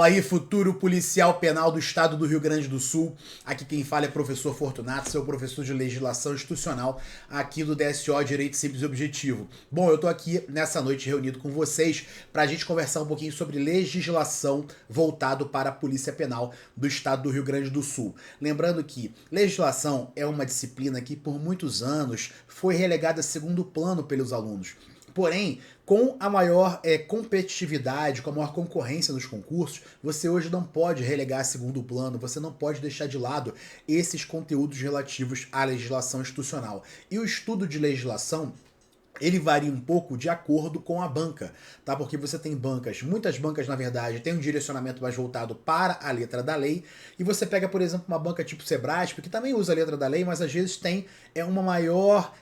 aí, futuro policial penal do estado do Rio Grande do Sul. Aqui quem fala é professor Fortunato, seu professor de legislação institucional aqui do DSO Direito Simples e Objetivo. Bom, eu tô aqui nessa noite reunido com vocês para a gente conversar um pouquinho sobre legislação voltado para a polícia penal do estado do Rio Grande do Sul. Lembrando que legislação é uma disciplina que por muitos anos foi relegada a segundo plano pelos alunos. Porém, com a maior competitividade, com a maior concorrência nos concursos, você hoje não pode relegar a segundo plano, você não pode deixar de lado esses conteúdos relativos à legislação institucional. E o estudo de legislação, ele varia um pouco de acordo com a banca, tá? Porque você tem bancas, muitas bancas na verdade têm um direcionamento mais voltado para a letra da lei, e você pega, por exemplo, uma banca tipo Sebrasp, que também usa a letra da lei, mas às vezes tem um maior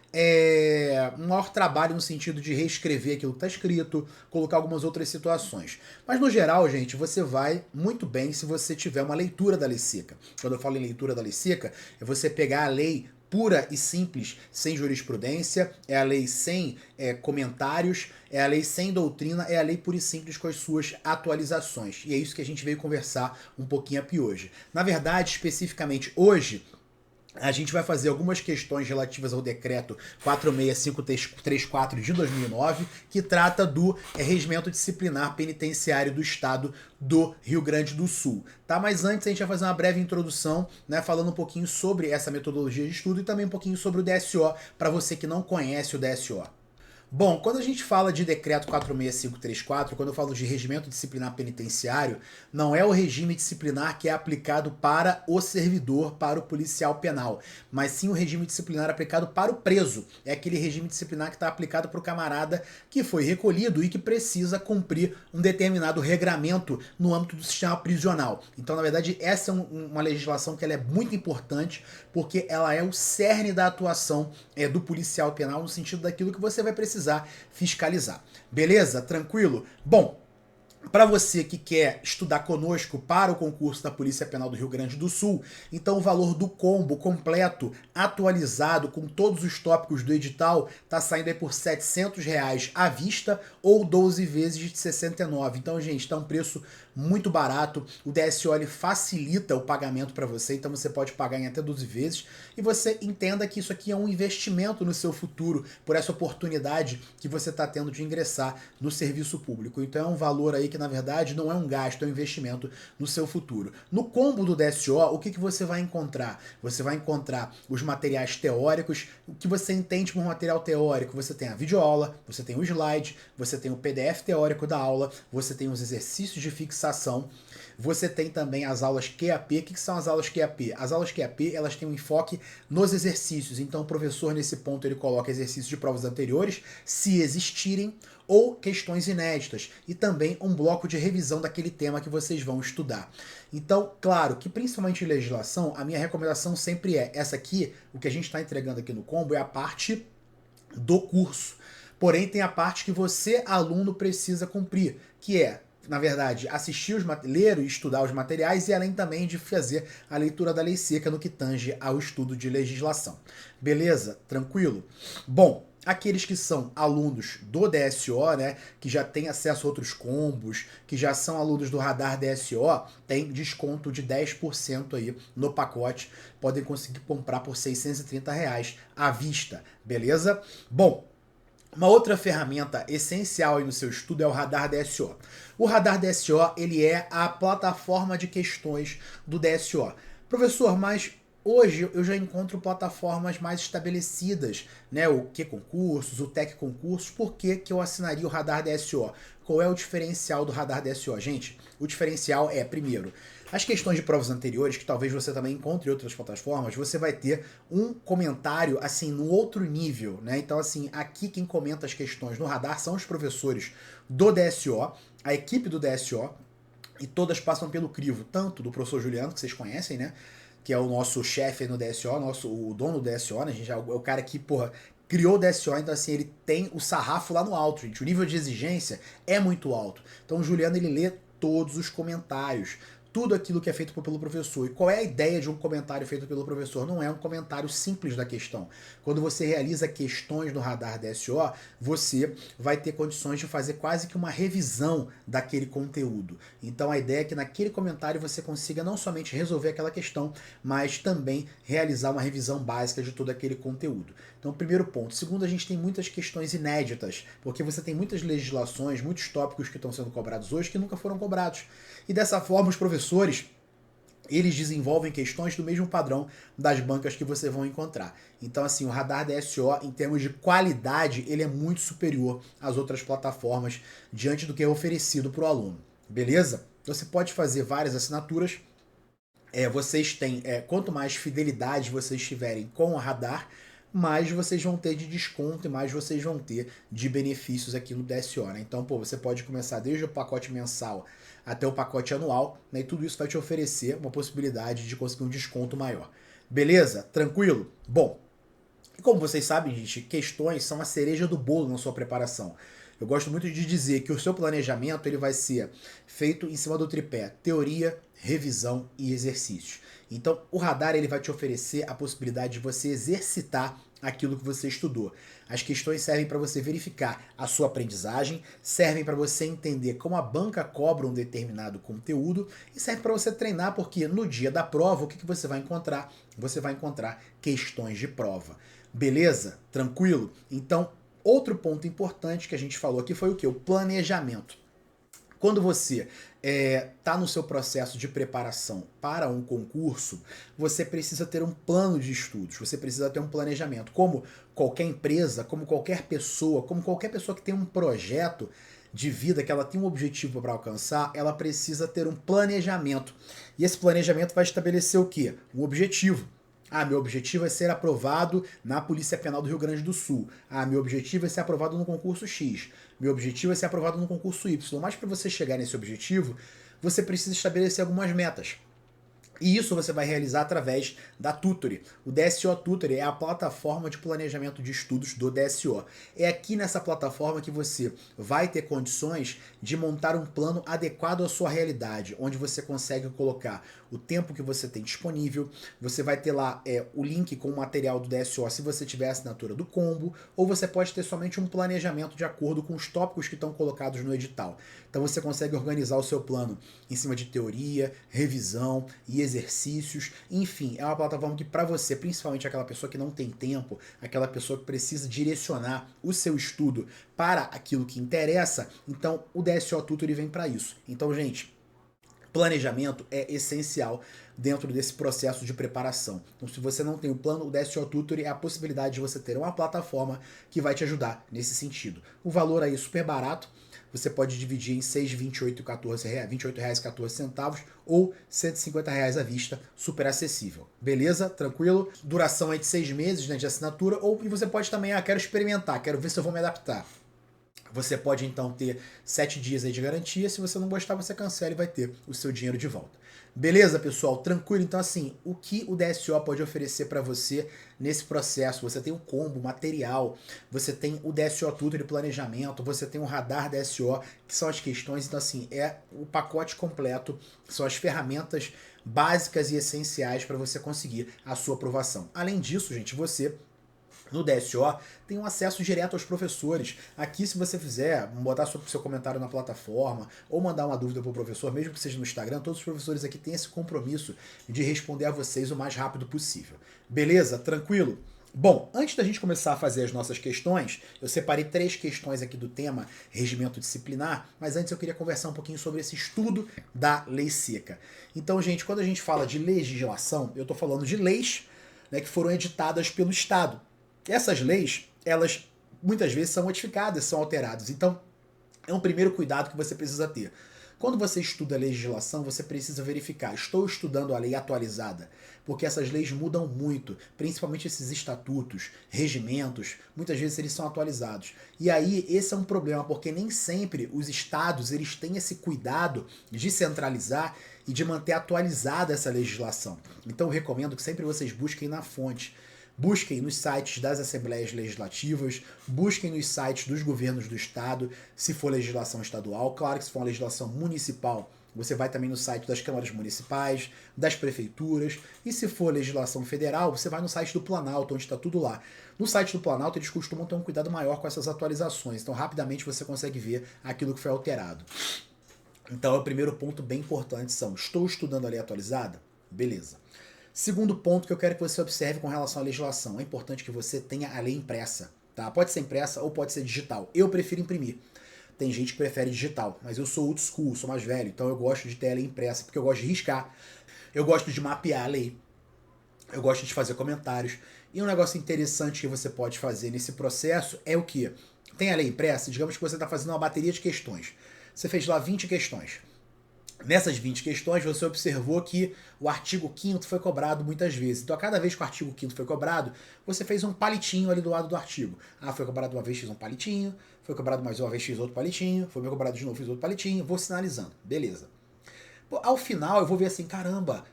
trabalho no sentido de reescrever aquilo que está escrito, colocar algumas outras situações. Mas no geral, gente, você vai muito bem se você tiver uma leitura da lei seca. Quando eu falo em leitura da lei seca, é você pegar a lei pura e simples, sem jurisprudência, é a lei sem comentários, é a lei sem doutrina, é a lei pura e simples com as suas atualizações. E é isso que a gente veio conversar um pouquinho aqui hoje. Na verdade, especificamente hoje, a gente vai fazer algumas questões relativas ao decreto 46534 de 2009, que trata do regimento disciplinar penitenciário do estado do Rio Grande do Sul. Tá? Mas antes a gente vai fazer uma breve introdução, né, falando um pouquinho sobre essa metodologia de estudo e também um pouquinho sobre o DSO, para você que não conhece o DSO. Bom, quando a gente fala de decreto 46534, quando eu falo de regimento disciplinar penitenciário, não é o regime disciplinar que é aplicado para o servidor, para o policial penal, mas sim o regime disciplinar aplicado para o preso. É aquele regime disciplinar que está aplicado para o camarada que foi recolhido e que precisa cumprir um determinado regramento no âmbito do sistema prisional. Então, na verdade, essa é uma legislação que ela é muito importante, porque ela é o cerne da atuação do policial penal no sentido daquilo que você vai precisar fiscalizar. Beleza? Tranquilo? Bom, para você que quer estudar conosco para o concurso da Polícia Penal do Rio Grande do Sul, então o valor do combo completo, atualizado, com todos os tópicos do edital, tá saindo aí por R$ 700 à vista ou 12 vezes de 69. Então, gente, tá um preço muito barato. O DSO ele facilita o pagamento para você, então você pode pagar em até 12 vezes. E você entenda que isso aqui é um investimento no seu futuro, por essa oportunidade que você está tendo de ingressar no serviço público. Então é um valor aí que, na verdade, não é um gasto, é um investimento no seu futuro. No combo do DSO, o que você vai encontrar? Você vai encontrar os materiais teóricos. O que você entende por material teórico? Você tem a videoaula, você tem o slide, você tem o PDF teórico da aula, você tem os exercícios de fixação, você tem também as aulas QAP. O que são as aulas QAP? As aulas QAP, elas têm um enfoque nos exercícios. Então o professor, nesse ponto, ele coloca exercícios de provas anteriores, se existirem, ou questões inéditas, e também um bloco de revisão daquele tema que vocês vão estudar. Então, claro que principalmente em legislação, a minha recomendação sempre é essa aqui, o que a gente está entregando aqui no combo é a parte do curso. Porém, tem a parte que você, aluno, precisa cumprir, que é, na verdade, assistir ler e estudar os materiais, e além também de fazer a leitura da lei seca no que tange ao estudo de legislação. Beleza? Tranquilo? Bom, aqueles que são alunos do DSO, né, que já têm acesso a outros combos, que já são alunos do Radar DSO, tem desconto de 10% aí no pacote, podem conseguir comprar por R$ 630 à vista, beleza? Bom, uma outra ferramenta essencial aí no seu estudo é o Radar DSO. O Radar DSO, ele é a plataforma de questões do DSO. Professor, mas hoje eu já encontro plataformas mais estabelecidas, né? O Q-Concursos, o Tec Concursos. Por que eu assinaria o Radar DSO? Qual é o diferencial do Radar DSO? Gente, o diferencial é, primeiro, as questões de provas anteriores, que talvez você também encontre em outras plataformas, você vai ter um comentário, assim, no outro nível, né? Então, assim, aqui quem comenta as questões no Radar são os professores do DSO, a equipe do DSO, e todas passam pelo crivo, tanto do professor Juliano, que vocês conhecem, né? Que é o nosso chefe no DSO, o dono do DSO, né? A gente é o cara que, porra, criou o DSO, então assim, ele tem o sarrafo lá no alto, gente. O nível de exigência é muito alto. Então o Juliano, ele lê todos os comentários, tudo aquilo que é feito pelo professor. E qual é a ideia de um comentário feito pelo professor? Não é um comentário simples da questão. Quando você realiza questões no radar DSO, você vai ter condições de fazer quase que uma revisão daquele conteúdo. Então a ideia é que naquele comentário você consiga não somente resolver aquela questão, mas também realizar uma revisão básica de todo aquele conteúdo. Então, primeiro ponto. Segundo, a gente tem muitas questões inéditas, porque você tem muitas legislações, muitos tópicos que estão sendo cobrados hoje que nunca foram cobrados. E dessa forma, os professores, eles desenvolvem questões do mesmo padrão das bancas que você vão encontrar. Então, assim, o radar DSO, em termos de qualidade, ele é muito superior às outras plataformas diante do que é oferecido para o aluno. Beleza? Você pode fazer várias assinaturas. Vocês têm, quanto mais fidelidade vocês tiverem com o radar, mais vocês vão ter de desconto e mais vocês vão ter de benefícios aqui no DSO, né? Então, você pode começar desde o pacote mensal até o pacote anual, né? E tudo isso vai te oferecer uma possibilidade de conseguir um desconto maior. Beleza? Tranquilo? Bom, e como vocês sabem, gente, questões são a cereja do bolo na sua preparação. Eu gosto muito de dizer que o seu planejamento ele vai ser feito em cima do tripé teoria, revisão e exercícios. Então, o radar ele vai te oferecer a possibilidade de você exercitar aquilo que você estudou. As questões servem para você verificar a sua aprendizagem, servem para você entender como a banca cobra um determinado conteúdo e serve para você treinar, porque no dia da prova, o que você vai encontrar? Você vai encontrar questões de prova. Beleza? Tranquilo? Então, outro ponto importante que a gente falou aqui foi o que? O planejamento. Quando você está no seu processo de preparação para um concurso, você precisa ter um plano de estudos, você precisa ter um planejamento. Como qualquer empresa, como qualquer pessoa que tem um projeto de vida, que ela tem um objetivo para alcançar, ela precisa ter um planejamento. E esse planejamento vai estabelecer o quê? Um objetivo. Meu objetivo é ser aprovado na Polícia Penal do Rio Grande do Sul. Meu objetivo é ser aprovado no concurso X. Meu objetivo é ser aprovado no concurso Y. Mas para você chegar nesse objetivo, você precisa estabelecer algumas metas. E isso você vai realizar através da Tutory. O DSO Tutory é a plataforma de planejamento de estudos do DSO. É aqui nessa plataforma que você vai ter condições de montar um plano adequado à sua realidade, onde você consegue colocar o tempo que você tem disponível, você vai ter lá o link com o material do DSO se você tiver a assinatura do combo, ou você pode ter somente um planejamento de acordo com os tópicos que estão colocados no edital. Então você consegue organizar o seu plano em cima de teoria, revisão e exercícios, enfim, é uma plataforma que para você, principalmente aquela pessoa que não tem tempo, aquela pessoa que precisa direcionar o seu estudo para aquilo que interessa, então o DSO Tutor vem para isso. Então, gente, planejamento é essencial dentro desse processo de preparação. Então, se você não tem o plano, o DSO Tutor é a possibilidade de você ter uma plataforma que vai te ajudar nesse sentido. O valor aí é super barato, você pode dividir em 6, 28 e 14 reais, 28 reais e 14 centavos ou 150 reais à vista, super acessível. Beleza? Tranquilo? Duração é de 6 meses, né, de assinatura, e você pode também, quero experimentar, quero ver se eu vou me adaptar. Você pode então ter 7 dias aí de garantia, se você não gostar você cancela e vai ter o seu dinheiro de volta. Beleza, pessoal? Tranquilo? Então, assim, o que o DSO pode oferecer para você nesse processo? Você tem o combo, material, você tem o DSO Tutor de planejamento, você tem o radar DSO, que são as questões. Então, assim, é o pacote completo, são as ferramentas básicas e essenciais para você conseguir a sua aprovação. Além disso, gente, você no DSO tem um acesso direto aos professores. Aqui, se você fizer, botar seu comentário na plataforma ou mandar uma dúvida para o professor, mesmo que seja no Instagram, todos os professores aqui têm esse compromisso de responder a vocês o mais rápido possível. Beleza? Tranquilo? Bom, antes da gente começar a fazer as nossas questões, eu separei 3 questões aqui do tema regimento disciplinar, mas antes eu queria conversar um pouquinho sobre esse estudo da lei seca. Então, gente, quando a gente fala de legislação, eu estou falando de leis, né, que foram editadas pelo Estado. Essas leis, elas muitas vezes são modificadas, são alteradas. Então, é um primeiro cuidado que você precisa ter. Quando você estuda a legislação, você precisa verificar, estou estudando a lei atualizada? Porque essas leis mudam muito, principalmente esses estatutos, regimentos, muitas vezes eles são atualizados. E aí, esse é um problema, porque nem sempre os estados eles têm esse cuidado de centralizar e de manter atualizada essa legislação. Então, eu recomendo que sempre vocês busquem na fonte. Busquem nos sites das Assembleias Legislativas, busquem nos sites dos governos do Estado, se for legislação estadual. Claro que se for uma legislação municipal, Você vai também no site das câmaras municipais, das prefeituras, e se for legislação federal, você vai no site do Planalto, onde está tudo lá. No site do Planalto, eles costumam ter um cuidado maior com essas atualizações, então rapidamente você consegue ver aquilo que foi alterado. Então é o primeiro ponto bem importante, estou estudando a lei atualizada? Beleza. Segundo ponto que eu quero que você observe com relação à legislação, é importante que você tenha a lei impressa, tá? Pode ser impressa ou pode ser digital. Eu prefiro imprimir. Tem gente que prefere digital, mas eu sou old school, sou mais velho, então eu gosto de ter a lei impressa, porque eu gosto de riscar, eu gosto de mapear a lei, eu gosto de fazer comentários. E um negócio interessante que você pode fazer nesse processo é o que? Tem a lei impressa, digamos que você está fazendo uma bateria de questões. Você fez lá 20 questões. Nessas 20 questões, você observou que o artigo 5º foi cobrado muitas vezes. Então, a cada vez que o artigo 5º foi cobrado, você fez um palitinho ali do lado do artigo. Ah, foi cobrado uma vez, fiz um palitinho. Foi cobrado mais uma vez, fiz outro palitinho. Foi cobrado de novo, fiz outro palitinho. Vou sinalizando. Beleza. Pô, ao final, eu vou ver assim, caramba,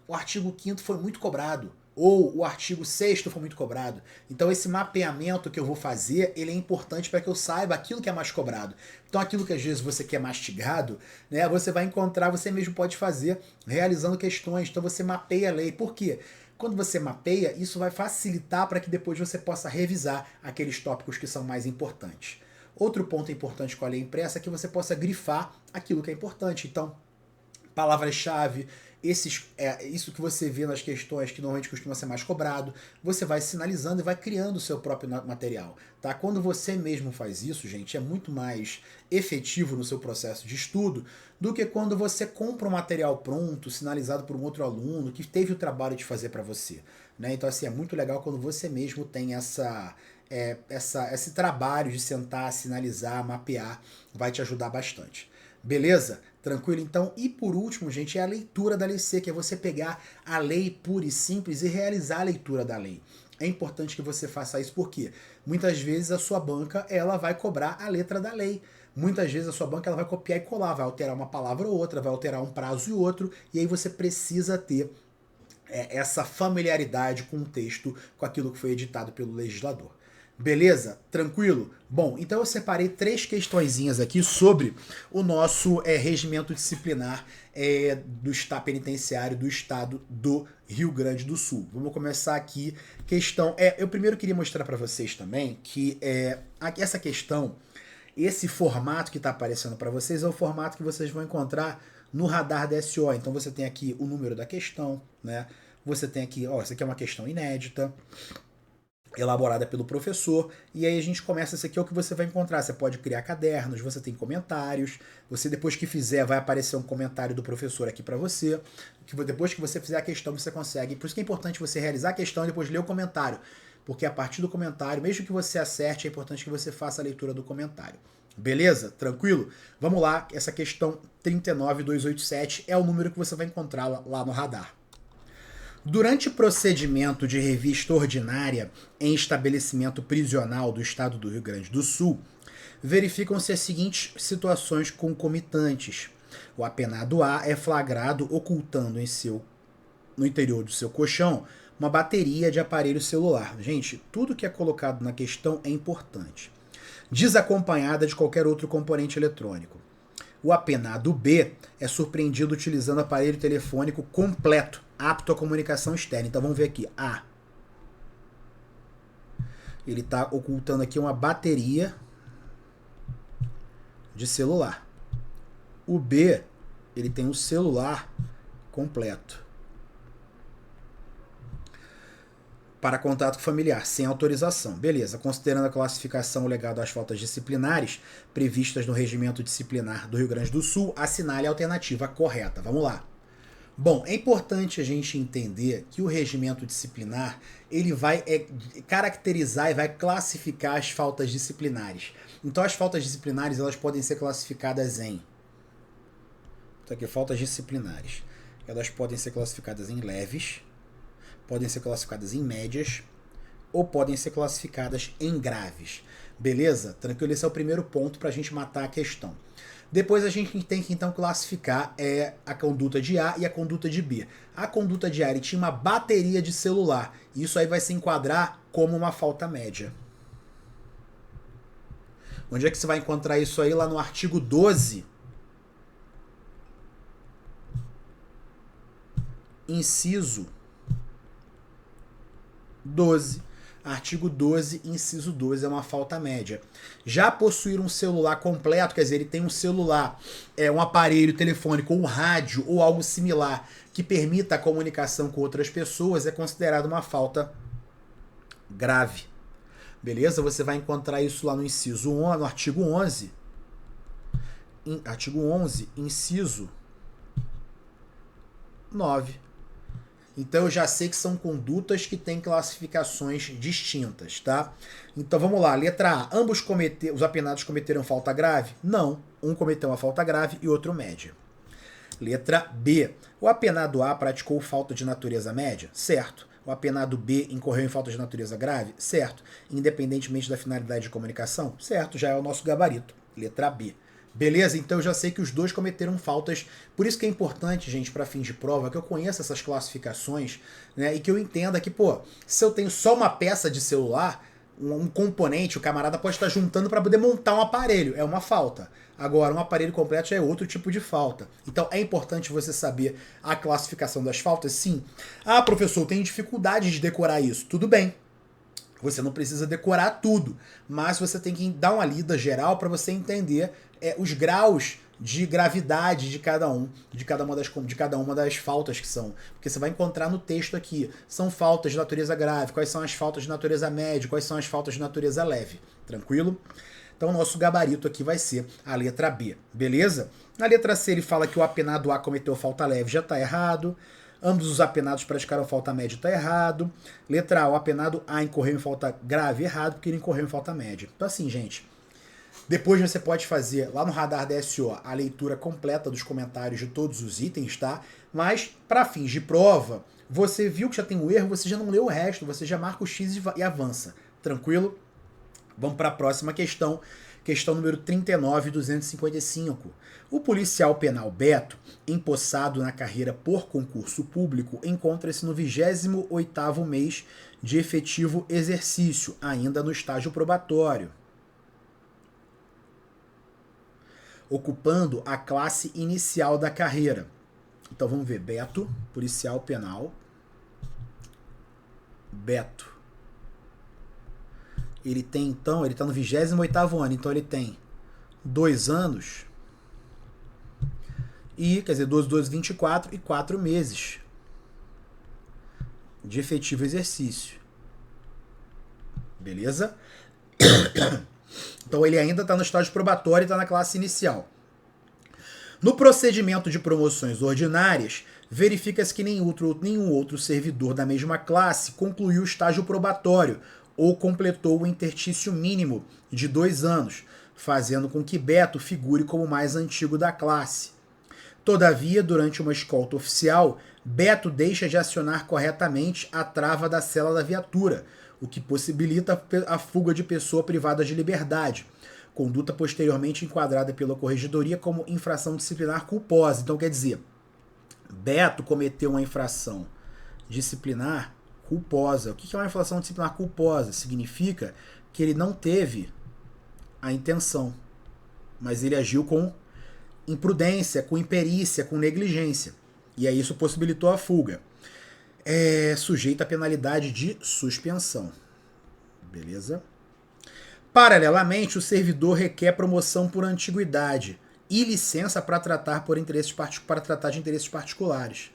o artigo 5º foi muito cobrado. Ou o artigo 6º foi muito cobrado. Então esse mapeamento que eu vou fazer, ele é importante para que eu saiba aquilo que é mais cobrado. Então aquilo que às vezes você quer mastigado, né, você vai encontrar, você mesmo pode fazer realizando questões. Então você mapeia a lei. Por quê? Quando você mapeia, isso vai facilitar para que depois você possa revisar aqueles tópicos que são mais importantes. Outro ponto importante com a lei impressa é que você possa grifar aquilo que é importante. Então, palavras-chave, isso que você vê nas questões que normalmente costuma ser mais cobrado, você vai sinalizando e vai criando o seu próprio material. Tá? Quando você mesmo faz isso, gente, é muito mais efetivo no seu processo de estudo do que quando você compra um material pronto, sinalizado por um outro aluno, que teve o trabalho de fazer para você. Né? Então, assim, é muito legal quando você mesmo tem esse trabalho de sentar, sinalizar, mapear, vai te ajudar bastante. Beleza? Tranquilo? Então, e por último, gente, é a leitura da lei C, que é você pegar a lei pura e simples e realizar a leitura da lei. É importante que você faça isso porque muitas vezes a sua banca ela vai cobrar a letra da lei. Muitas vezes a sua banca ela vai copiar e colar, vai alterar uma palavra ou outra, vai alterar um prazo e outro, e aí você precisa ter essa familiaridade com o texto, com aquilo que foi editado pelo legislador. Beleza? Tranquilo? Bom, então eu separei 3 questõezinhas aqui sobre o nosso regimento disciplinar do Estado Penitenciário do Estado do Rio Grande do Sul. Vamos começar aqui. Questão. Eu primeiro queria mostrar para vocês também que essa questão, esse formato que está aparecendo para vocês é o formato que vocês vão encontrar no radar da SO. Então você tem aqui o número da questão, né? Você tem aqui, essa aqui é uma questão inédita, elaborada pelo professor, e aí a gente começa, esse aqui é o que você vai encontrar, você pode criar cadernos, você tem comentários, você depois que fizer vai aparecer um comentário do professor aqui para você, que depois que você fizer a questão você consegue, por isso que é importante você realizar a questão e depois ler o comentário, porque a partir do comentário, mesmo que você acerte, é importante que você faça a leitura do comentário. Beleza? Tranquilo? Vamos lá, essa questão 39287 é o número que você vai encontrar lá no radar. Durante o procedimento de revista ordinária em estabelecimento prisional do Estado do Rio Grande do Sul, verificam-se as seguintes situações concomitantes. O apenado A é flagrado ocultando no interior do seu colchão uma bateria de aparelho celular. Gente, tudo que é colocado na questão é importante. Desacompanhada de qualquer outro componente eletrônico. O apenado B é surpreendido utilizando aparelho telefônico completo, apto à comunicação externa. Então vamos ver aqui. A. Ele está ocultando aqui uma bateria de celular. O B, ele tem um celular completo. Para contato familiar, sem autorização. Beleza, considerando a classificação legada às faltas disciplinares previstas no Regimento Disciplinar do Rio Grande do Sul, assinale a alternativa correta. Vamos lá. Bom, é importante a gente entender que o regimento disciplinar ele vai caracterizar e vai classificar as faltas disciplinares. Então as faltas disciplinares elas podem ser classificadas em... Isso aqui, faltas disciplinares. Elas podem ser classificadas em leves, podem ser classificadas em médias ou podem ser classificadas em graves. Beleza? Tranquilo? Esse é o primeiro ponto para a gente matar a questão. Depois a gente tem que então classificar a conduta de A e a conduta de B. A conduta de A ele tinha uma bateria de celular. Isso aí vai se enquadrar como uma falta média. Onde é que você vai encontrar isso aí? Lá no artigo 12 inciso 12. Artigo 12, inciso 12, é uma falta média. Já possuir um celular completo, quer dizer, ele tem um celular, um aparelho telefônico, ou um rádio, ou algo similar, que permita a comunicação com outras pessoas, é considerado uma falta grave. Beleza? Você vai encontrar isso lá no inciso 11, no artigo 11. Artigo 11, inciso 9. Então eu já sei que são condutas que têm classificações distintas, tá? Então vamos lá, letra A. Ambos os apenados cometeram falta grave? Não. Um cometeu uma falta grave e outro média. Letra B. O apenado A praticou falta de natureza média? Certo. O apenado B incorreu em falta de natureza grave? Certo. Independentemente da finalidade de comunicação? Certo, já é o nosso gabarito. Letra B. Beleza? Então eu já sei que os dois cometeram faltas. Por isso que é importante, gente, para fins de prova, que eu conheça essas classificações, né? E que eu entenda que, pô, se eu tenho só uma peça de celular, um componente, o camarada pode estar juntando para poder montar um aparelho. É uma falta. Agora, um aparelho completo já é outro tipo de falta. Então é importante você saber a classificação das faltas, sim. Ah, professor, eu tenho dificuldade de decorar isso. Tudo bem. Você não precisa decorar tudo, mas você tem que dar uma lida geral para você entender os graus de gravidade de cada uma das faltas que são. Porque você vai encontrar no texto aqui, são faltas de natureza grave, quais são as faltas de natureza média, quais são as faltas de natureza leve. Tranquilo? Então o nosso gabarito aqui vai ser a letra B, beleza? Na letra C ele fala que o apenado A cometeu falta leve, já está errado. Ambos os apenados praticaram falta média, está errado. Letra A, o apenado A incorreu em falta grave, errado, porque ele incorreu em falta média. Então assim, gente, depois você pode fazer lá no Radar DSO a leitura completa dos comentários de todos os itens, tá? Mas, para fins de prova, você viu que já tem o erro, você já não leu o resto, você já marca o X e avança. Tranquilo? Vamos para a próxima questão. Questão número 39.255. O policial penal Beto, empossado na carreira por concurso público, encontra-se no 28º mês de efetivo exercício, ainda no estágio probatório, ocupando a classe inicial da carreira. Então vamos ver, Beto, policial penal, Beto. Ele tem, então, ele está no 28º ano, então ele tem 2 anos e, quer dizer, 12, 24 e 4 meses de efetivo exercício. Beleza? Então ele ainda está no estágio probatório e está na classe inicial. No procedimento de promoções ordinárias, verifica-se que nenhum outro servidor da mesma classe concluiu o estágio probatório ou completou o interstício mínimo de 2 anos, fazendo com que Beto figure como o mais antigo da classe. Todavia, durante uma escolta oficial, Beto deixa de acionar corretamente a trava da cela da viatura, o que possibilita a fuga de pessoa privada de liberdade, conduta posteriormente enquadrada pela corregedoria como infração disciplinar culposa. Então, quer dizer, Beto cometeu uma infração disciplinar culposa. O que é uma infração disciplinar culposa? Significa que ele não teve a intenção, mas ele agiu com imprudência, com imperícia, com negligência. E aí isso possibilitou a fuga. É sujeito à penalidade de suspensão. Beleza? Paralelamente, o servidor requer promoção por antiguidade e licença para tratar de interesses particulares.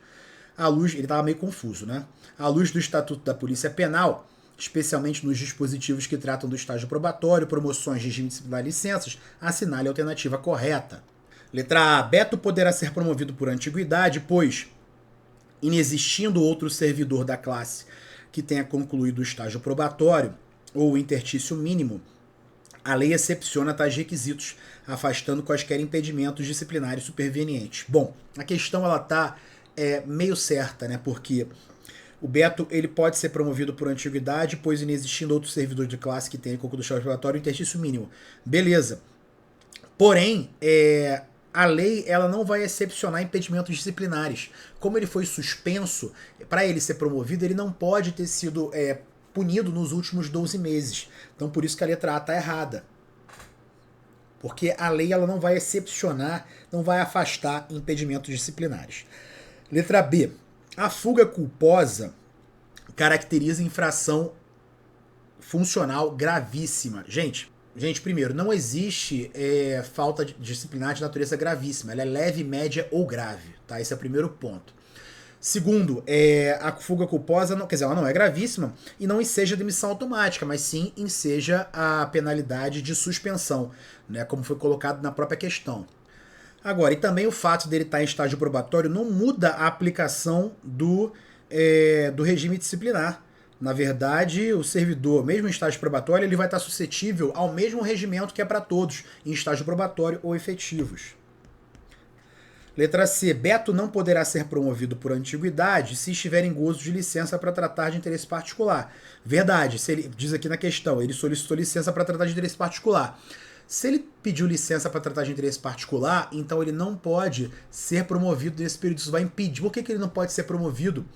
À luz, ele estava meio confuso, né? À luz do Estatuto da Polícia Penal, especialmente nos dispositivos que tratam do estágio probatório, promoções, regime disciplinar e licenças, assinale a alternativa correta. Letra A. Beto poderá ser promovido por antiguidade, pois, inexistindo outro servidor da classe que tenha concluído o estágio probatório ou o interstício mínimo, a lei excepciona tais requisitos, afastando quaisquer impedimentos disciplinares supervenientes. Bom, a questão ela está meio certa, né? Porque o Beto ele pode ser promovido por antiguidade, pois inexistindo outro servidor de classe que tenha concluído o estágio probatório ou interstício mínimo. Beleza. Porém, a lei ela não vai excepcionar impedimentos disciplinares. Como ele foi suspenso, para ele ser promovido, ele não pode ter sido punido nos últimos 12 meses. Então, por isso que a letra A está errada. Porque a lei ela não vai excepcionar, não vai afastar impedimentos disciplinares. Letra B. A fuga culposa caracteriza infração funcional gravíssima. Gente, primeiro, não existe falta disciplinar de natureza gravíssima. Ela é leve, média ou grave, tá? Esse é o primeiro ponto. Segundo, a fuga culposa, não, quer dizer, ela não é gravíssima e não enseja demissão automática, mas sim enseja a penalidade de suspensão, né, como foi colocado na própria questão. Agora, e também o fato dele estar em estágio probatório não muda a aplicação do regime disciplinar. Na verdade, o servidor, mesmo em estágio probatório, ele vai estar suscetível ao mesmo regimento que é para todos, em estágio probatório ou efetivos. Letra C. Beto não poderá ser promovido por antiguidade se estiver em gozo de licença para tratar de interesse particular. Verdade, se ele diz aqui na questão, ele solicitou licença para tratar de interesse particular. Se ele pediu licença para tratar de interesse particular, então ele não pode ser promovido nesse período. Isso vai impedir. Por que ele não pode ser promovido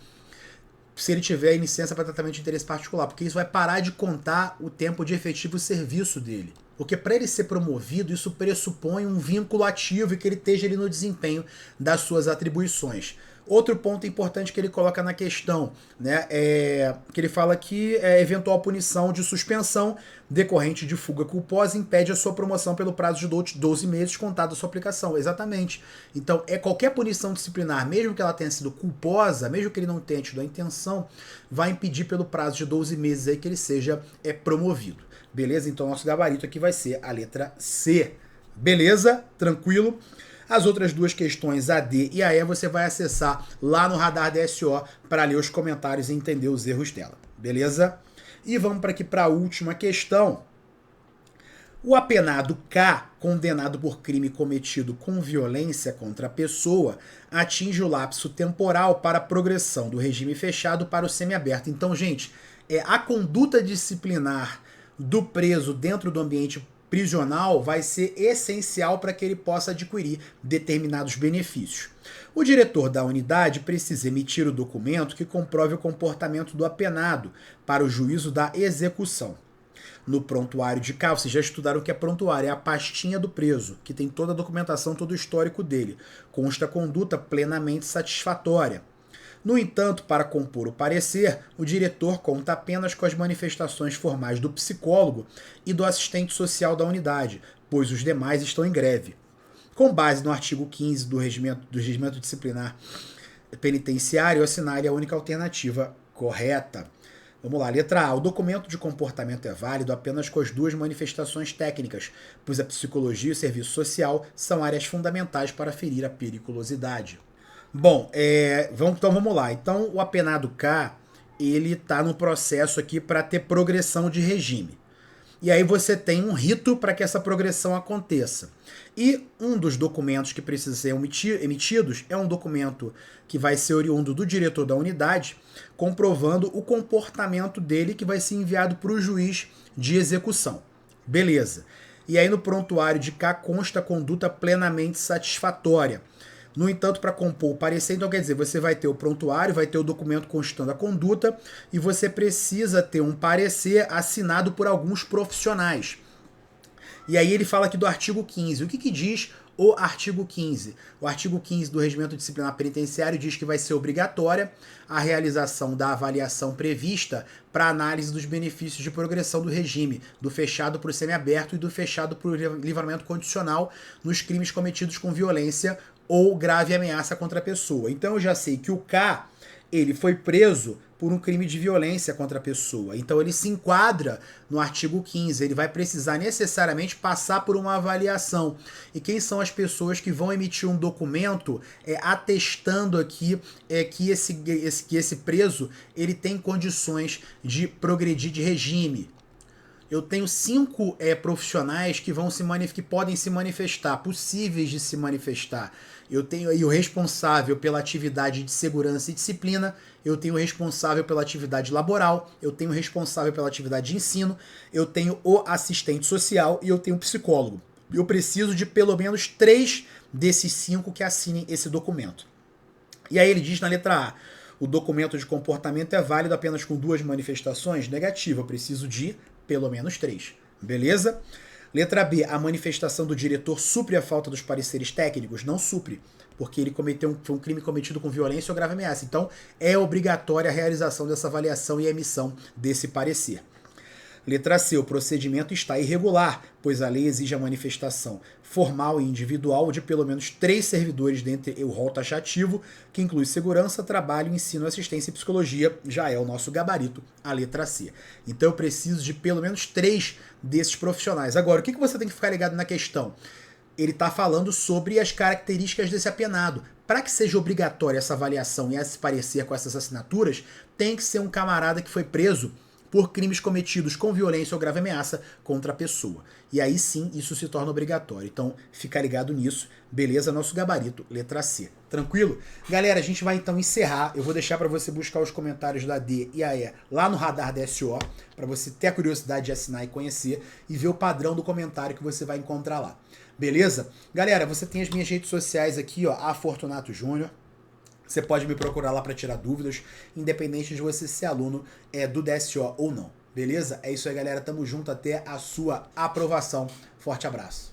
se ele tiver licença para tratamento de interesse particular? Porque isso vai parar de contar o tempo de efetivo serviço dele. Porque para ele ser promovido, isso pressupõe um vínculo ativo e que ele esteja ali no desempenho das suas atribuições. Outro ponto importante que ele coloca na questão, né, que ele fala que eventual punição de suspensão decorrente de fuga culposa impede a sua promoção pelo prazo de 12 meses contado a sua aplicação. Exatamente. Então, qualquer punição disciplinar, mesmo que ela tenha sido culposa, mesmo que ele não tenha tido a intenção, vai impedir pelo prazo de 12 meses aí que ele seja promovido. Beleza? Então, nosso gabarito aqui vai ser a letra C. Beleza? Tranquilo? As outras duas questões, a D e a E, você vai acessar lá no Radar DSO para ler os comentários e entender os erros dela. Beleza? E vamos para aqui para a última questão. O apenado K, condenado por crime cometido com violência contra a pessoa, atinge o lapso temporal para a progressão do regime fechado para o semiaberto. Então, gente, a conduta disciplinar do preso dentro do ambiente prisional vai ser essencial para que ele possa adquirir determinados benefícios. O diretor da unidade precisa emitir o documento que comprove o comportamento do apenado para o juízo da execução. No prontuário de cá, vocês já estudaram o que é prontuário, é a pastinha do preso, que tem toda a documentação, todo o histórico dele. Consta a conduta plenamente satisfatória. No entanto, para compor o parecer, o diretor conta apenas com as manifestações formais do psicólogo e do assistente social da unidade, pois os demais estão em greve. Com base no artigo 15 do Regimento Disciplinar Penitenciário, assinale a única alternativa correta. Vamos lá, letra A. O documento de comportamento é válido apenas com as duas manifestações técnicas, pois a psicologia e o serviço social são áreas fundamentais para ferir a periculosidade. Bom, então vamos lá. Então o apenado K, ele está no processo aqui para ter progressão de regime. E aí você tem um rito para que essa progressão aconteça. E um dos documentos que precisa ser emitidos é um documento que vai ser oriundo do diretor da unidade, comprovando o comportamento dele, que vai ser enviado para o juiz de execução. Beleza. E aí no prontuário de K consta a conduta plenamente satisfatória. No entanto, para compor o parecer, então quer dizer, você vai ter o prontuário, vai ter o documento constando a conduta e você precisa ter um parecer assinado por alguns profissionais. E aí ele fala aqui do artigo 15. O que diz o artigo 15? O artigo 15 do Regimento Disciplinar Penitenciário diz que vai ser obrigatória a realização da avaliação prevista para análise dos benefícios de progressão do regime, do fechado para o semiaberto e do fechado para o livramento condicional nos crimes cometidos com violência ou grave ameaça contra a pessoa. Então eu já sei que o K, ele foi preso por um crime de violência contra a pessoa. Então ele se enquadra no artigo 15. Ele vai precisar necessariamente passar por uma avaliação. E quem são as pessoas que vão emitir um documento atestando aqui que esse preso ele tem condições de progredir de regime? Eu tenho 5 profissionais que podem se manifestar, possíveis de se manifestar. Eu tenho aí o responsável pela atividade de segurança e disciplina, eu tenho o responsável pela atividade laboral, eu tenho o responsável pela atividade de ensino, eu tenho o assistente social e eu tenho o psicólogo. Eu preciso de pelo menos 3 desses 5 que assinem esse documento. E aí ele diz na letra A, o documento de comportamento é válido apenas com 2 manifestações? Negativa, eu preciso de pelo menos 3. Beleza? Letra B, a manifestação do diretor supre a falta dos pareceres técnicos? Não supre, porque ele foi um crime cometido com violência ou grave ameaça. Então, é obrigatória a realização dessa avaliação e a emissão desse parecer. Letra C, o procedimento está irregular, pois a lei exige a manifestação formal e individual de pelo menos 3 servidores dentre o rol taxativo, que inclui segurança, trabalho, ensino, assistência e psicologia, já é o nosso gabarito, a letra C. Então eu preciso de pelo menos 3 desses profissionais. Agora, o que você tem que ficar ligado na questão? Ele está falando sobre as características desse apenado. Para que seja obrigatória essa avaliação e esse parecer com essas assinaturas, tem que ser um camarada que foi preso por crimes cometidos com violência ou grave ameaça contra a pessoa. E aí sim, isso se torna obrigatório. Então, fica ligado nisso. Beleza? Nosso gabarito, letra C. Tranquilo? Galera, a gente vai então encerrar. Eu vou deixar para você buscar os comentários da D e a E lá no radar da SO, para você ter a curiosidade de assinar e conhecer e ver o padrão do comentário que você vai encontrar lá. Beleza? Galera, você tem as minhas redes sociais aqui, ó, a Fortunato Júnior. Você pode me procurar lá para tirar dúvidas, independente de você ser aluno do DSO ou não. Beleza? É isso aí, galera. Tamo junto até a sua aprovação. Forte abraço.